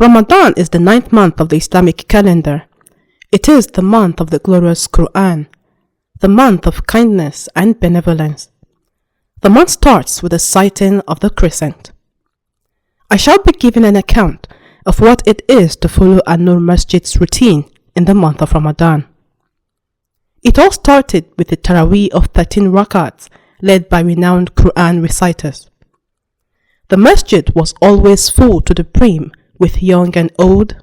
Ramadan is the 9th month of the Islamic calendar. It is the month of the glorious Quran, the month of kindness and benevolence. The month starts with the sighting of the crescent. I shall be giving an account of what it is to follow Noor Masjid's routine in the month of Ramadan. It all started with the Taraweeh of 13 rakats led by renowned Quran reciters. The masjid was always full to the brim with young and old,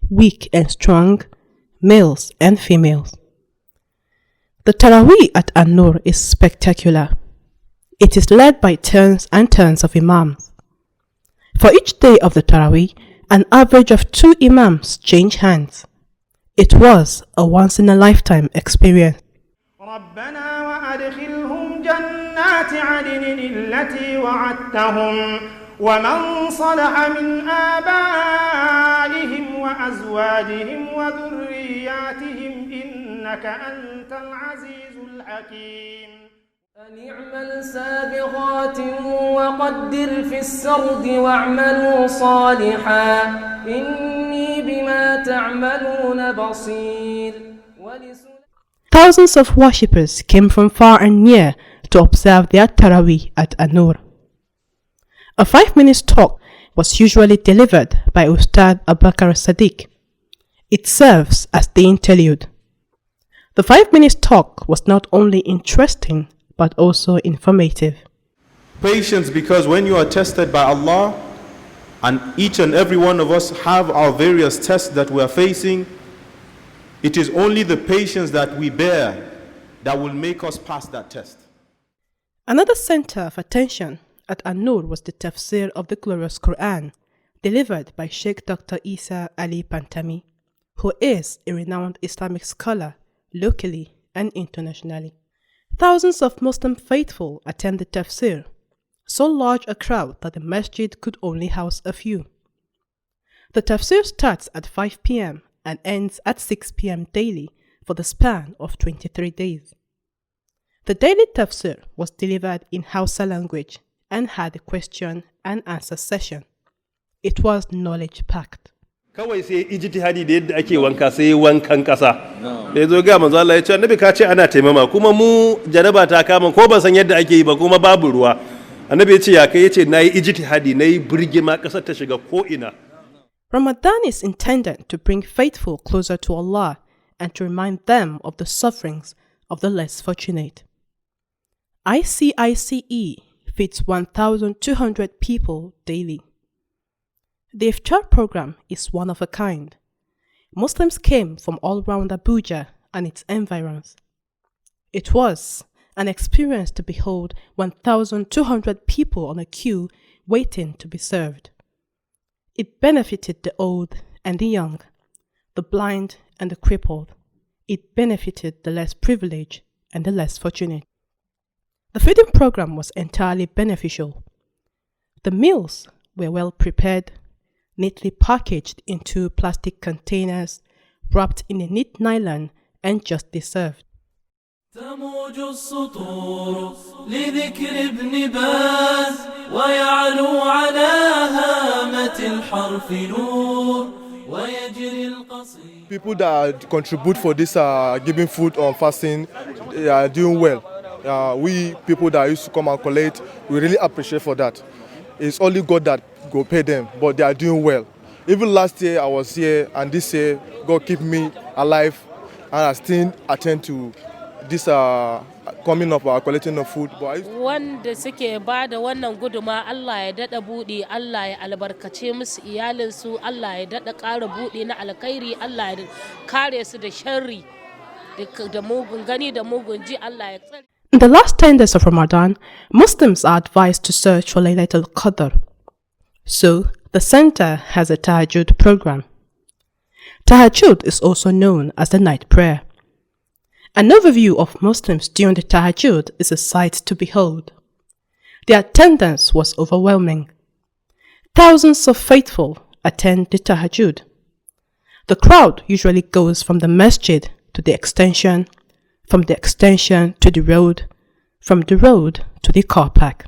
weak and strong, males and females. The Taraweeh at Noor is spectacular. It is led by turns and turns of imams. For each day of the Taraweeh, an average of 2 imams change hands. It was a once-in-a-lifetime experience. ربنا وأدخلهم جنات عدن التي وعدتهم ومن صلح من آبائهم وأزواجهم وذرياتهم إنك أنت العزيز الحكيم. أن اعمل سابغات وقدر في السرد واعملوا صالحا إني بما تعملون بصير. Thousands of worshippers came from far and near to observe their Taraweeh at Noor. A 5-minute talk was usually delivered by Ustad Abakar Sadiq. It serves as the interlude. The 5-minute talk was not only interesting but also informative. Patience, because when you are tested by Allah, and each and every one of us have our various tests that we are facing, it is only the patience that we bear that will make us pass that test. Another center of attention at Noor was the Tafsir of the glorious Quran, delivered by Sheikh Dr. Isa Ali Pantami, who is a renowned Islamic scholar locally and internationally. Thousands of Muslim faithful attend the Tafsir, so large a crowd that the masjid could only house a few. The Tafsir starts at 5 p.m. and ends at 6 p.m. daily for the span of 23 days. The daily Tafsir was delivered in Hausa language and had a question and answer session. It was knowledge-packed. Kawai sai ijtihadi da yadda ake wanka sai wankan kasa da yazo ga manzo Allah ya ce annabi ka ce ana taimama kuma mu jaraba ta kama ko ban san yadda ake yi ba kuma babu ruwa annabi ya ce ya kai yace nayi ijtihadi nayi burgima kasar ta shiga ko ina. Ramadan is intended to bring faithful closer to Allah and to remind them of the sufferings of the less fortunate. ICICE feeds 1,200 people daily. The iftar program is one of a kind. Muslims came from all around Abuja and its environs. It was an experience to behold 1,200 people on a queue waiting to be served. It benefited the old and the young, the blind and the crippled. It benefited the less privileged and the less fortunate. The feeding program was entirely beneficial. The meals were well prepared, neatly packaged into plastic containers, wrapped in a neat nylon and justly served. تموج السطور لذكر ابن باز ويعلو على هامة الحرف نور ويجري القصيد. People that contribute for this giving food on fasting, they are doing well. We people that used to come and collect, we really appreciate for that. It's only God that go pay them, but they are doing well. Even last year I was here, and this year God keep me alive, and I still attend to this coming up, collecting of food. Wanda suke ba da wannan guduma Allah ya dada buɗe, Allah ya albarkace musu iyalinsu, Allah ya dada ƙara buɗe na alkhairi, Allah ya kare su da sharri da mugun gani da mugun ji, Allah ya tsare. In the last 10 days of Ramadan, Muslims are advised to search for Laylatul Qadr. So, the center has a Tahajud program. Tahajud is also known as the night prayer. An overview of Muslims during the Tahajud is a sight to behold. The attendance was overwhelming. Thousands of faithful attend the Tahajud. The crowd usually goes from the masjid to the extension, from the extension to the road, from the road to the car park.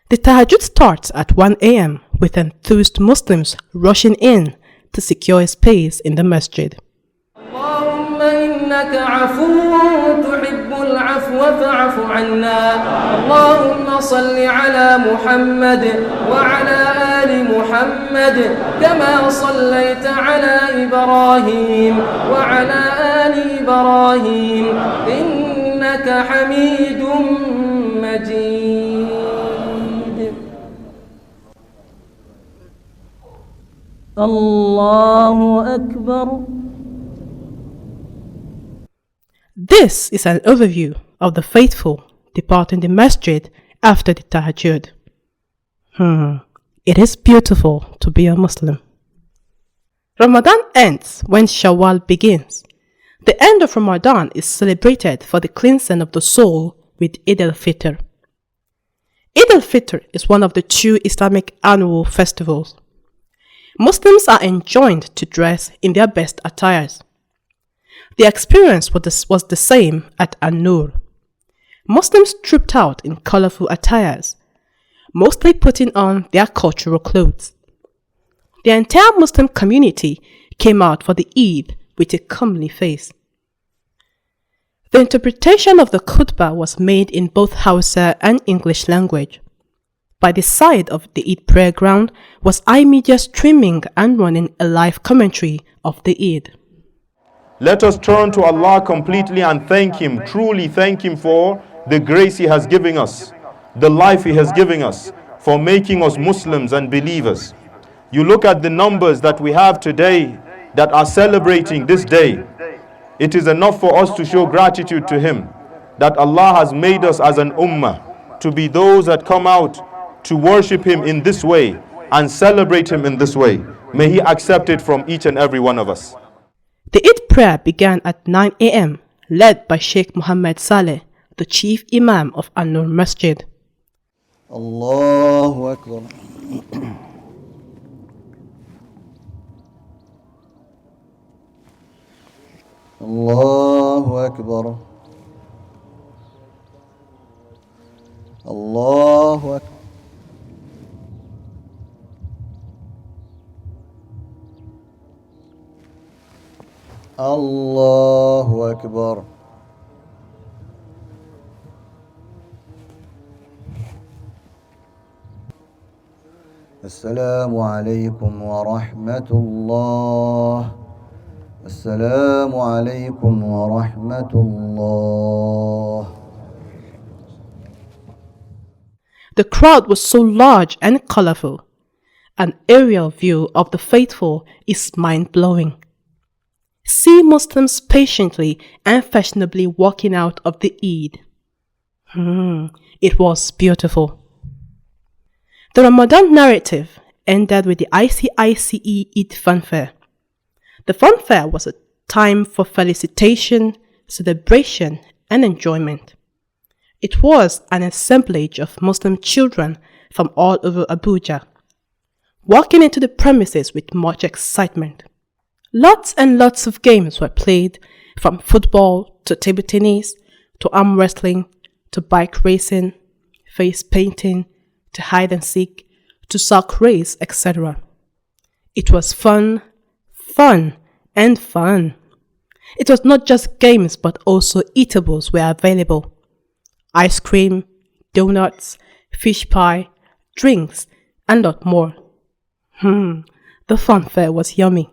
The Tahajjud starts at 1 a.m. with enthused Muslims rushing in to secure a space in the masjid. اللهم إنك عفو تحب العفو فاعف عنا اللهم صل على محمد وعلى آل محمد كما صليت على إبراهيم وعلى آل إبراهيم إنك حميد مجيد. الله أكبر. This is an overview of the faithful departing the masjid after the Tahajud. It is beautiful to be a Muslim. Ramadan ends when Shawwal begins. The end of Ramadan is celebrated for the cleansing of the soul with Eid al-Fitr. Eid al-Fitr is one of the two Islamic annual festivals. Muslims are enjoined to dress in their best attires. The experience was the same at Noor. Muslims trooped out in colorful attires, mostly putting on their cultural clothes. The entire Muslim community came out for the Eid with a comely face. The interpretation of the khutbah was made in both Hausa and English language. By the side of the Eid prayer ground was iMedia streaming and running a live commentary of the Eid. Let us turn to Allah completely and thank Him, truly thank Him for the grace He has given us, the life He has given us, for making us Muslims and believers. You look at the numbers that we have today that are celebrating this day. It is enough for us to show gratitude to Him, that Allah has made us as an ummah to be those that come out to worship Him in this way and celebrate Him in this way. May He accept it from each and every one of us. The Eid prayer began at 9 a.m., led by Sheikh Muhammad Saleh, the chief imam of An-Nur Masjid. Allahu Akbar. Allahu Akbar. Allahu Akbar. Allahu Akbar. Assalamu alaikum wa rahmatullah. Assalamu alaikum wa rahmatullah. The crowd was so large and colorful. An aerial view of the faithful is mind-blowing. See Muslims patiently and fashionably walking out of the Eid. It was beautiful. The Ramadan narrative ended with the ICICE Eid Funfair. The Funfair was a time for felicitation, celebration, and enjoyment. It was an assemblage of Muslim children from all over Abuja, walking into the premises with much excitement. Lots and lots of games were played, from football to table tennis, to arm wrestling, to bike racing, face painting, to hide and seek, to sock race, etc. It was fun, and fun. It was not just games but also eatables were available. Ice cream, donuts, fish pie, drinks, and lot more. The funfair was yummy.